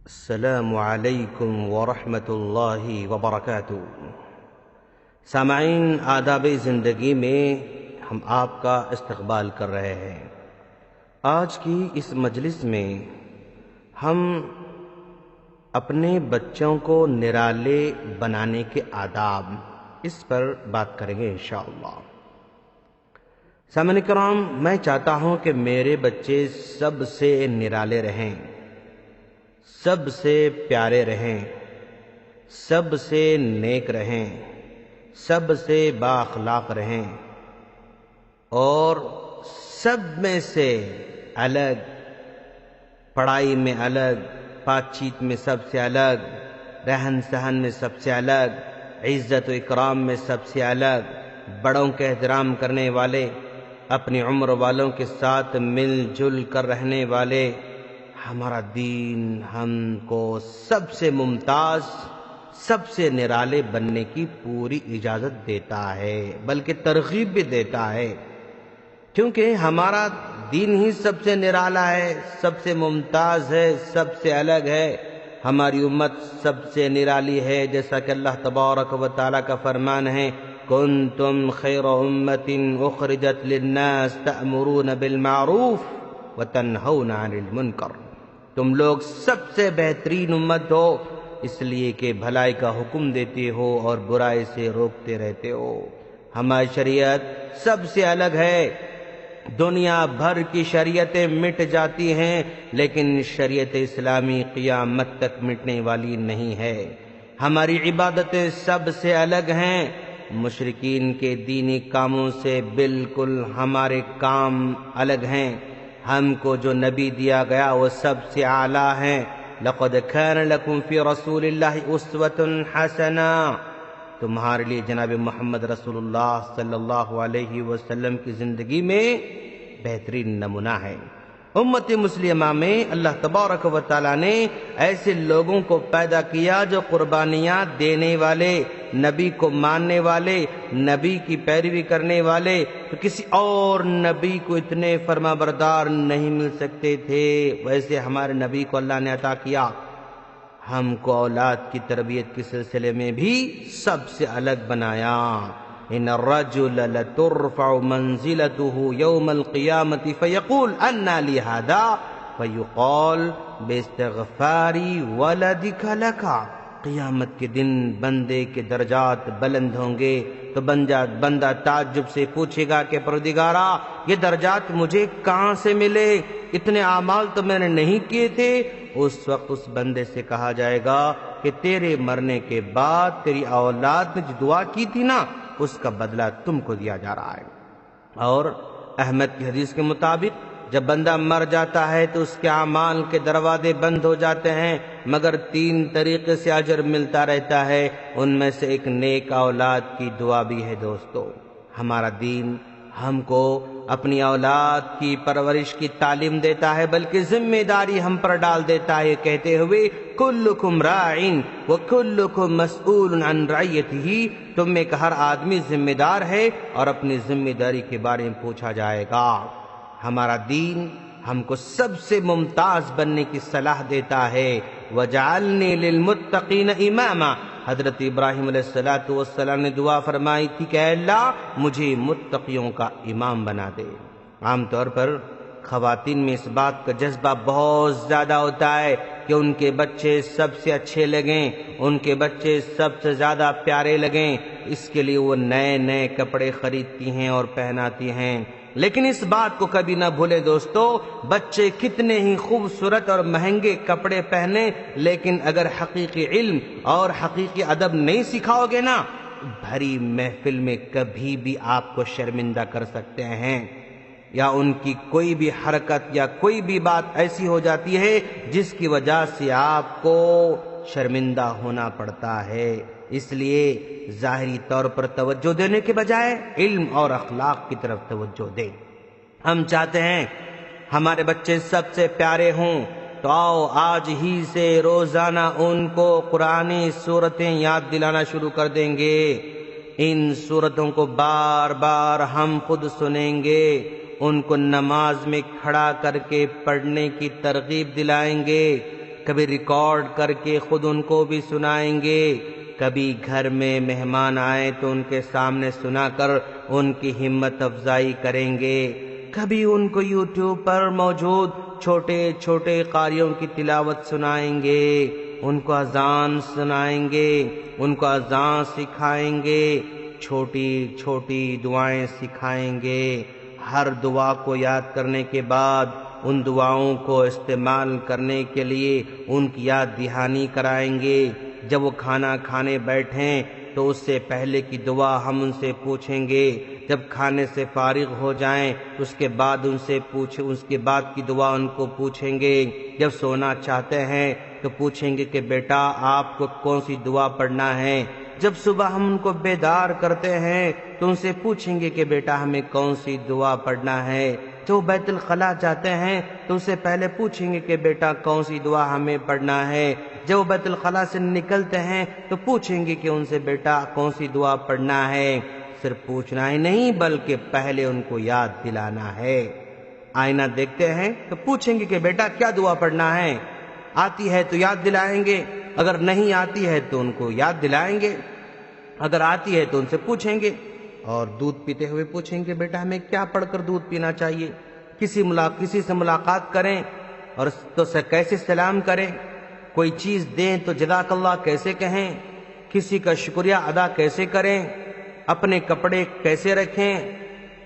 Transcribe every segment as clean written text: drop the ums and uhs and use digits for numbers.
السلام علیکم ورحمۃ اللہ وبرکاتہ۔ سامعین، آداب زندگی میں ہم آپ کا استقبال کر رہے ہیں۔ آج کی اس مجلس میں ہم اپنے بچوں کو نرالے بنانے کے آداب اس پر بات کریں گے انشاءاللہ۔ سامعین کرام، میں چاہتا ہوں کہ میرے بچے سب سے نرالے رہیں، سب سے پیارے رہیں، سب سے نیک رہیں، سب سے بااخلاق رہیں، اور سب میں سے الگ، پڑھائی میں الگ، بات چیت میں سب سے الگ، رہن سہن میں سب سے الگ، عزت و اکرام میں سب سے الگ، بڑوں کے احترام کرنے والے، اپنی عمر والوں کے ساتھ مل جل کر رہنے والے۔ ہمارا دین ہم کو سب سے ممتاز، سب سے نرالے بننے کی پوری اجازت دیتا ہے، بلکہ ترغیب بھی دیتا ہے، کیونکہ ہمارا دین ہی سب سے نرالا ہے، سب سے ممتاز ہے، سب سے الگ ہے۔ ہماری امت سب سے نرالی ہے، جیسا کہ اللہ تبارک و تعالیٰ کا فرمان ہے، کنتم خیر امت اخرجت للناس تأمرون بالمعروف وتنہون عن المنکر۔ تم لوگ سب سے بہترین امت ہو، اس لیے کہ بھلائی کا حکم دیتے ہو اور برائی سے روکتے رہتے ہو۔ ہماری شریعت سب سے الگ ہے۔ دنیا بھر کی شریعتیں مٹ جاتی ہیں، لیکن شریعت اسلامی قیامت تک مٹنے والی نہیں ہے۔ ہماری عبادتیں سب سے الگ ہیں۔ مشرکین کے دینی کاموں سے بالکل ہمارے کام الگ ہیں۔ ہم کو جو نبی دیا گیا وہ سب سے اعلیٰ ہیں۔ لقد كان لكم في رسول الله اسوة حسنة۔ تمہارے لیے جناب محمد رسول اللہ صلی اللہ علیہ وسلم کی زندگی میں بہترین نمونہ ہے۔ امت مسلمہ میں اللہ تبارک و تعالیٰ نے ایسے لوگوں کو پیدا کیا جو قربانیاں دینے والے، نبی کو ماننے والے، نبی کی پیروی کرنے والے، تو کسی اور نبی کو اتنے فرما بردار نہیں مل سکتے تھے، ویسے ہمارے نبی کو اللہ نے عطا کیا۔ ہم کو اولاد کی تربیت کے سلسلے میں بھی سب سے الگ بنایا۔ ان الرجل لترفع منزلته يوم القيامة فيقول أنى لي هذا فيقال باستغفار ولدك لك۔ قیامت کے دن بندے کے درجات بلند ہوں گے تو بندہ تعجب سے پوچھے گا کہ پروردگارا، یہ درجات مجھے کہاں سے ملے؟ اتنے اعمال تو میں نے نہیں کیے تھے۔ اس وقت اس بندے سے کہا جائے گا کہ تیرے مرنے کے بعد تیری اولاد نے جو دعا کی تھی نا، اس کا بدلہ تم کو دیا جا رہا ہے۔ اور احمد کی حدیث کے مطابق جب بندہ مر جاتا ہے تو اس کے اعمال کے دروازے بند ہو جاتے ہیں، مگر 3 طریقے سے اجر ملتا رہتا ہے، ان میں سے ایک نیک اولاد کی دعا بھی ہے۔ دوستو، ہمارا دین ہم کو اپنی اولاد کی پرورش کی تعلیم دیتا ہے، بلکہ ذمہ داری ہم پر ڈال دیتا ہے، کہتے ہوئے کلکم راعٍ وکلکم مسئول عن رعیتہ۔ تم میں ہر آدمی ذمہ دار ہے اور اپنی ذمہ داری کے بارے میں پوچھا جائے گا۔ ہمارا دین ہم کو سب سے ممتاز بننے کی صلاح دیتا ہے۔ وَجَعَلْنِي لِلْمُتَّقِينَ إِمَامًا۔ حضرت ابراہیم علیہ السلام نے دعا فرمائی تھی کہ اے اللہ، مجھے متقیوں کا امام بنا دے۔ عام طور پر خواتین میں اس بات کا جذبہ بہت زیادہ ہوتا ہے کہ ان کے بچے سب سے اچھے لگیں، ان کے بچے سب سے زیادہ پیارے لگیں، اس کے لیے وہ نئے نئے کپڑے خریدتی ہیں اور پہناتی ہیں۔ لیکن اس بات کو کبھی نہ بھولے دوستو، بچے کتنے ہی خوبصورت اور مہنگے کپڑے پہنے، لیکن اگر حقیقی علم اور حقیقی ادب نہیں سکھاؤ گے نا، بھری محفل میں کبھی بھی آپ کو شرمندہ کر سکتے ہیں، یا ان کی کوئی بھی حرکت یا کوئی بھی بات ایسی ہو جاتی ہے جس کی وجہ سے آپ کو شرمندہ ہونا پڑتا ہے۔ اس لیے ظاہری طور پر توجہ دینے کے بجائے علم اور اخلاق کی طرف توجہ دیں۔ ہم چاہتے ہیں ہمارے بچے سب سے پیارے ہوں، تو آؤ آج ہی سے روزانہ ان کو قرآنی سورتیں یاد دلانا شروع کر دیں گے۔ ان سورتوں کو بار بار ہم خود سنیں گے، ان کو نماز میں کھڑا کر کے پڑھنے کی ترغیب دلائیں گے، کبھی ریکارڈ کر کے خود ان کو بھی سنائیں گے، کبھی گھر میں مہمان آئے تو ان کے سامنے سنا کر ان کی ہمت افزائی کریں گے، کبھی ان کو یوٹیوب پر موجود چھوٹے چھوٹے قاریوں کی تلاوت سنائیں گے، ان کو اذان سنائیں گے، ان کو اذان سکھائیں گے، چھوٹی چھوٹی دعائیں سکھائیں گے۔ ہر دعا کو یاد کرنے کے بعد ان دعاؤں کو استعمال کرنے کے لیے ان کی یاد دہانی کرائیں گے۔ جب وہ کھانا کھانے بیٹھیں تو اس سے پہلے کی دعا ہم ان سے پوچھیں گے، جب کھانے سے فارغ ہو جائیں اس کے بعد اس کے بعد کی دعا ان کو پوچھیں گے۔ جب سونا چاہتے ہیں تو پوچھیں گے کہ بیٹا آپ کو کون سی دعا پڑھنا ہے۔ جب صبح ہم ان کو بیدار کرتے ہیں تو ان سے پوچھیں گے کہ بیٹا ہمیں کون سی دعا پڑھنا ہے۔ جو بیت الخلاء جاتے ہیں تو ان سے پہلے پوچھیں گے کہ بیٹا کون سی دعا ہمیں پڑھنا ہے۔ جب وہ بیت الخلاء سے نکلتے ہیں تو پوچھیں گے کہ ان سے بیٹا کون سی دعا پڑھنا ہے۔ صرف پوچھنا ہی نہیں بلکہ پہلے ان کو یاد دلانا ہے۔ آئینہ دیکھتے ہیں تو پوچھیں گے کہ بیٹا کیا دعا پڑھنا ہے، آتی ہے تو یاد دلائیں گے، اگر نہیں آتی ہے تو ان کو یاد دلائیں گے، اگر آتی ہے تو ان سے پوچھیں گے۔ اور دودھ پیتے ہوئے پوچھیں گے بیٹا ہمیں کیا پڑھ کر دودھ پینا چاہیے، کسی سے ملاقات کریں اور تو سے کیسے سلام کریں، کوئی چیز دیں تو جزاک اللہ کیسے کہیں، کسی کا شکریہ ادا کیسے کریں، اپنے کپڑے کیسے رکھیں،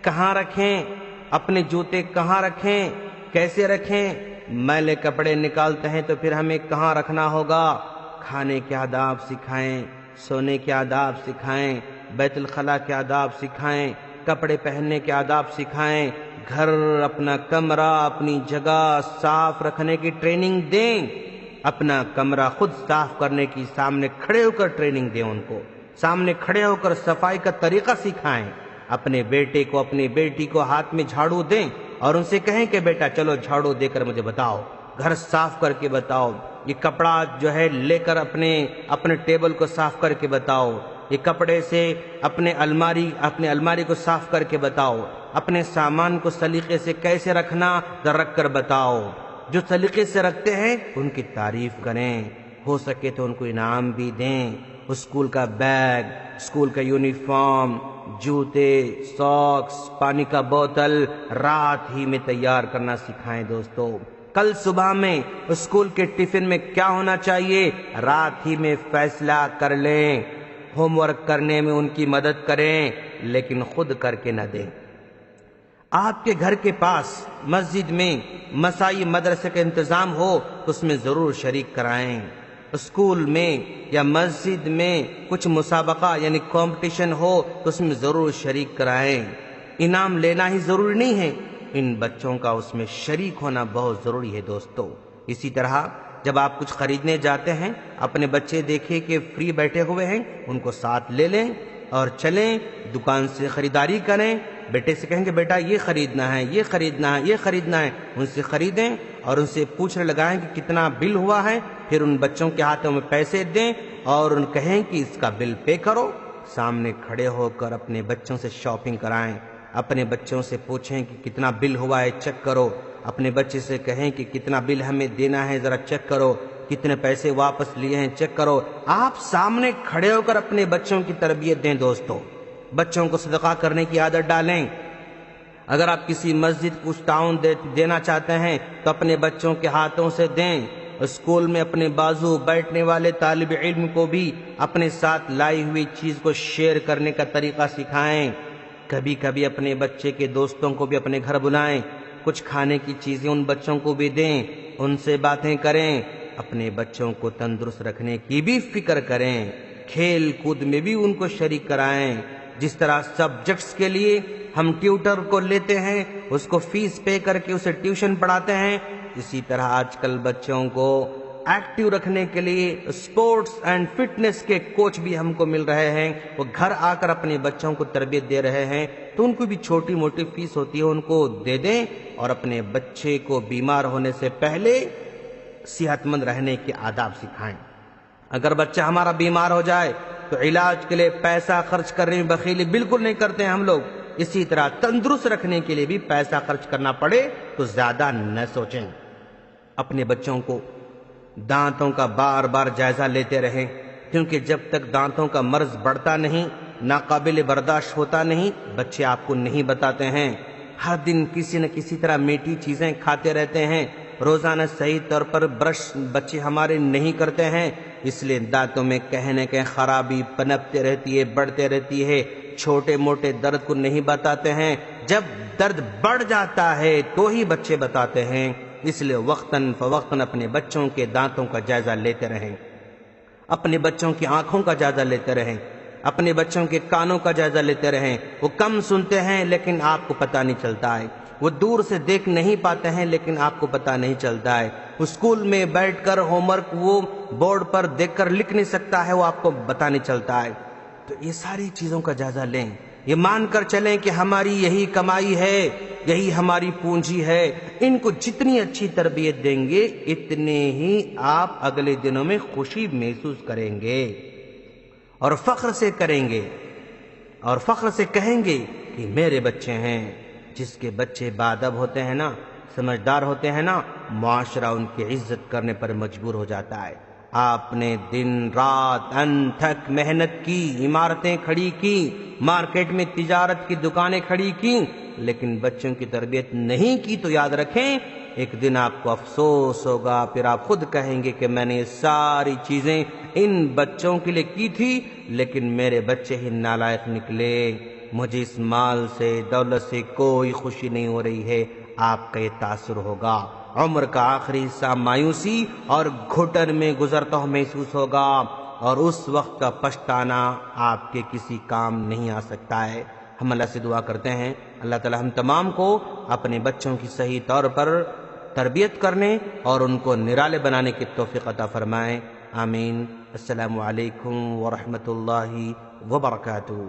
کہاں رکھیں، اپنے جوتے کہاں رکھیں، کیسے رکھیں، میلے کپڑے نکالتے ہیں تو پھر ہمیں کہاں رکھنا ہوگا۔ کھانے کے آداب سکھائیں، سونے کے آداب سکھائیں، بیت الخلاء کے آداب سکھائیں، کپڑے پہننے کے آداب سکھائیں، گھر اپنا کمرہ اپنی جگہ صاف رکھنے کی ٹریننگ دیں، اپنا کمرہ خود صاف کرنے کی سامنے کھڑے ہو کر ٹریننگ دیں، ان کو سامنے کھڑے ہو کر صفائی کا طریقہ سکھائیں، اپنے بیٹے کو اپنی بیٹی کو ہاتھ میں جھاڑو دیں اور ان سے کہیں کہ بیٹا چلو جھاڑو دے کر مجھے بتاؤ، گھر صاف کر کے بتاؤ، یہ کپڑا جو ہے لے کر اپنے ٹیبل کو صاف کر کے بتاؤ، یہ کپڑے سے اپنے الماری کو صاف کر کے بتاؤ، اپنے سامان کو سلیقے سے کیسے رکھنا رکھ کر بتاؤ۔ جو سلیقے سے رکھتے ہیں ان کی تعریف کریں، ہو سکے تو ان کو انعام بھی دیں، اسکول کا بیگ، اسکول کا یونیفارم، جوتے، ساکس، پانی کا بوتل رات ہی میں تیار کرنا سکھائیں۔ دوستو کل صبح میں اسکول کے ٹفن میں کیا ہونا چاہیے رات ہی میں فیصلہ کر لیں، ہوم ورک کرنے میں ان کی مدد کریں لیکن خود کر کے نہ دیں۔ آپ کے گھر کے پاس مسجد میں مسائی مدرسے کا انتظام ہو تو اس میں ضرور شریک کرائیں، اسکول میں یا مسجد میں کچھ مسابقہ یعنی کمپٹیشن ہو تو اس میں ضرور شریک کرائیں۔ انعام لینا ہی ضروری نہیں ہے، ان بچوں کا اس میں شریک ہونا بہت ضروری ہے۔ دوستو اسی طرح جب آپ کچھ خریدنے جاتے ہیں اپنے بچے دیکھیں کہ فری بیٹھے ہوئے ہیں ان کو ساتھ لے لیں اور چلیں دکان سے خریداری کریں، بیٹے سے کہیں کہ بیٹا یہ خریدنا ہے، یہ خریدنا ہے، یہ خریدنا ہے، ان سے خریدیں اور ان سے پوچھنے لگائیں کہ کتنا بل ہوا ہے، پھر ان بچوں کے ہاتھوں میں پیسے دیں اور ان کہیں کہ اس کا بل پے کرو۔ سامنے کھڑے ہو کر اپنے بچوں سے شاپنگ کرائیں، اپنے بچوں سے پوچھیں کہ کتنا بل ہوا ہے چیک کرو، اپنے بچے سے کہیں کہ کتنا بل ہمیں دینا ہے ذرا چیک کرو، کتنے پیسے واپس لیے ہیں چیک کرو۔ آپ سامنے کھڑے ہو کر اپنے بچوں کی تربیت دیں۔ دوستو بچوں کو صدقہ کرنے کی عادت ڈالیں۔ اگر آپ کسی مسجد کو تعاون دینا چاہتے ہیں تو اپنے بچوں کے ہاتھوں سے دیں۔ اسکول میں اپنے بازو بیٹھنے والے طالب علم کو بھی اپنے ساتھ لائی ہوئی چیز کو شیئر کرنے کا طریقہ سکھائیں۔ کبھی کبھی اپنے بچے کے دوستوں کو بھی اپنے گھر بلائیں، کچھ کھانے کی چیزیں ان بچوں کو بھی دیں، ان سے باتیں کریں، اپنے بچوں کو تندرست رکھنے کی بھی فکر کریں، کھیل کود میں بھی ان کو شریک کرائیں۔ جس طرح سبجیکٹس کے لیے ہم ٹیوٹر کو لیتے ہیں، اس کو فیس پے کر کے اسے ٹیوشن پڑھاتے ہیں، اسی طرح آج کل بچوں کو ایکٹیو رکھنے کے لیے اسپورٹس اینڈ فٹنس کے کوچ بھی ہم کو مل رہے ہیں، وہ گھر آ کر اپنے بچوں کو تربیت دے رہے ہیں، تو ان کو بھی چھوٹی موٹی فیس ہوتی ہے ان کو دے دیں اور اپنے بچے کو بیمار ہونے سے پہلے صحت مند رہنے کے آداب سکھائیں۔ اگر بچہ ہمارا بیمار ہو جائے تو علاج کے لیے پیسہ خرچ کرنے میں بخیلی بالکل نہیں کرتے ہیں ہم لوگ، اسی طرح تندرست رکھنے کے لیے بھی پیسہ خرچ کرنا پڑے تو زیادہ نہ سوچیں۔ اپنے بچوں کو دانتوں کا بار بار جائزہ لیتے رہیں، کیونکہ جب تک دانتوں کا مرض بڑھتا نہیں، ناقابل برداشت ہوتا نہیں، بچے آپ کو نہیں بتاتے ہیں۔ ہر دن کسی نہ کسی طرح میٹھی چیزیں کھاتے رہتے ہیں، روزانہ صحیح طور پر برش بچے ہمارے نہیں کرتے ہیں، اس لیے دانتوں میں کہیں نہ کہیں خرابی پنپتے رہتی ہے، بڑھتے رہتی ہے۔ چھوٹے موٹے درد کو نہیں بتاتے ہیں، جب درد بڑھ جاتا ہے تو ہی بچے بتاتے ہیں۔ اس لیے وقتاً فوقتاً اپنے بچوں کے دانتوں کا جائزہ لیتے رہیں، اپنے بچوں کی آنکھوں کا جائزہ لیتے رہیں، اپنے بچوں کے کانوں کا جائزہ لیتے رہیں۔ وہ کم سنتے ہیں لیکن آپ کو پتہ نہیں چلتا ہے، وہ دور سے دیکھ نہیں پاتے ہیں لیکن آپ کو پتہ نہیں چلتا ہے، اسکول میں بیٹھ کر ہوم ورک وہ بورڈ پر دیکھ کر لکھ نہیں سکتا ہے، وہ آپ کو پتہ نہیں چلتا ہے۔ تو یہ ساری چیزوں کا جائزہ لیں، یہ مان کر چلیں کہ ہماری یہی کمائی ہے، یہی ہماری پونجی ہے۔ ان کو جتنی اچھی تربیت دیں گے اتنے ہی آپ اگلے دنوں میں خوشی محسوس کریں گے اور فخر سے کریں گے، اور فخر سے کہیں گے کہ میرے بچے ہیں۔ جس کے بچے باادب ہوتے ہیں نا، سمجھدار ہوتے ہیں نا، معاشرہ ان کی عزت کرنے پر مجبور ہو جاتا ہے۔ آپ نے دن رات انتھک محنت کی، عمارتیں کھڑی کی، مارکیٹ میں تجارت کی دکانیں کھڑی کی، لیکن بچوں کی تربیت نہیں کی تو یاد رکھیں ایک دن آپ کو افسوس ہوگا، پھر آپ خود کہیں گے کہ میں نے یہ ساری چیزیں ان بچوں کے لیے کی تھی لیکن میرے بچے ہی نالائق نکلے، مجھے اس مال سے دولت سے کوئی خوشی نہیں ہو رہی ہے۔ آپ کا یہ تاثر ہوگا، عمر کا آخری حصہ مایوسی اور گھٹن میں گزرتا ہوا محسوس ہوگا، اور اس وقت کا پچھتانا آپ کے کسی کام نہیں آ سکتا ہے۔ ہم اللہ سے دعا کرتے ہیں اللہ تعالی ہم تمام کو اپنے بچوں کی صحیح طور پر تربیت کرنے اور ان کو نرالے بنانے کی توفیق عطا فرمائے، آمین۔ السلام علیکم ورحمۃ اللہ وبرکاتہ۔